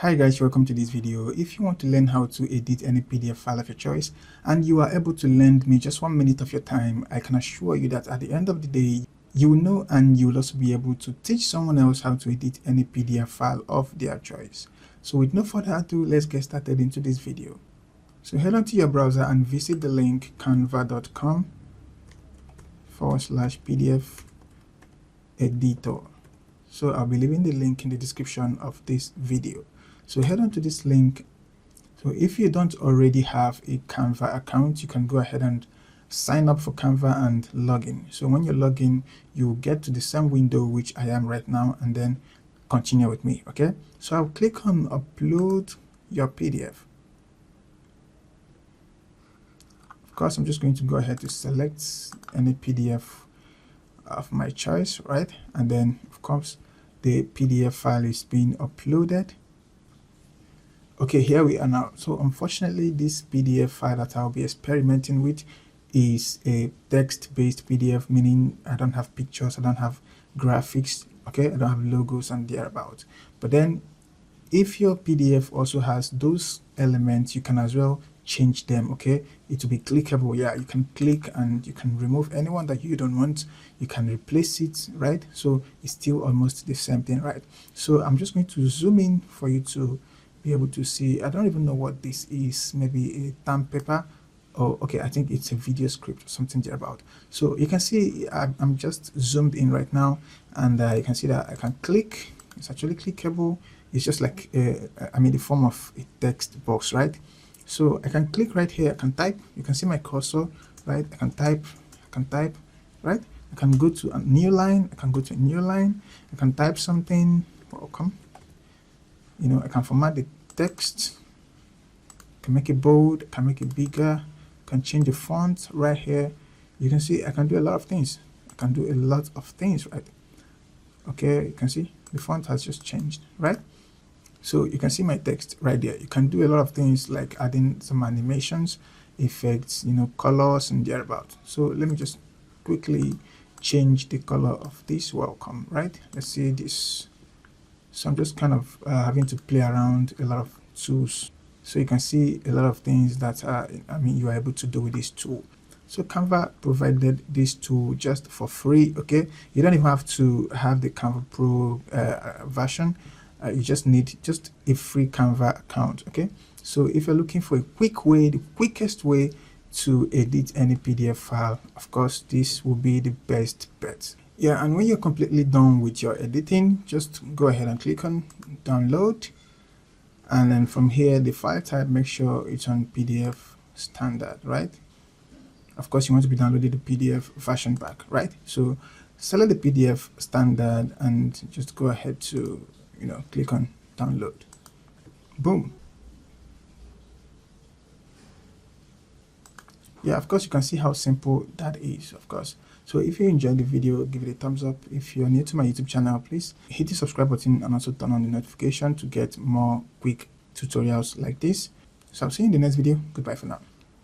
Hi guys, welcome to this video. If you want to learn how to edit any PDF file of your choice and you are able to lend me just 1 minute of your time, I can assure you that at the end of the day, you will know and you will also be able to teach someone else how to edit any PDF file of their choice. So with no further ado, let's get started into this video. So head on to your browser and visit the link canva.com/PDF editor. So I'll be leaving the link in the description of this video. So head on to this link. So if you don't already have a Canva account, you can go ahead and sign up for Canva and log in. So when you log in, you'll get to the same window which I am right now, and then continue with me. Okay, so I'll click on upload your PDF. Of course, I'm just going to go ahead to select any PDF of my choice, right? And then of course the PDF file is being uploaded. Okay, here we are now. So unfortunately, this PDF file that I'll be experimenting with is a text-based PDF, meaning I don't have pictures, I don't have graphics, okay, I don't have logos and thereabouts. But then if your PDF also has those elements, you can as well change them. Okay, it will be clickable. Yeah, you can click and you can remove anyone that you don't want, you can replace it, right? So it's still almost the same thing, right? So I'm just going to zoom in for you to be able to see. I don't even know what this is, maybe a stamp paper. Oh, okay, I think it's a video script or something thereabout. So you can see I'm just zoomed in right now, and you can see that I can click. It's actually clickable. It's just like the form of a text box, right? So I can click right here, I can type, you can see my cursor, right? I can type, right? I can go to a new line, I can type something, welcome. You know, I can format the text, I can make it bold, I can make it bigger, I can change the font right here. You can see I can do a lot of things. Right? Okay, you can see the font has just changed, right? So you can see my text right there. You can do a lot of things like adding some animations, effects, you know, colors and thereabout. So let me just quickly change the color of this welcome, right? Let's see this. So I'm just kind of having to play around a lot of tools. So you can see a lot of things that you are able to do with this tool. So Canva provided this tool just for free. Okay, you don't even have to have the Canva Pro version. You just need just a free Canva account. Okay, so if you're looking for a quick way, the quickest way to edit any PDF file, of course this will be the best bet. Yeah, and when you're completely done with your editing, just go ahead and click on download, and then from here the file type, make sure it's on PDF standard, right? Of course you want to be downloading the PDF version pack, right? So select the PDF standard and just go ahead to click on download. Boom. Yeah, of course you can see how simple that is, of course. So if you enjoyed the video, give it a thumbs up. If you're new to my YouTube channel, please hit the subscribe button and also turn on the notification to get more quick tutorials like this. So I'll see you in the next video. Goodbye for now.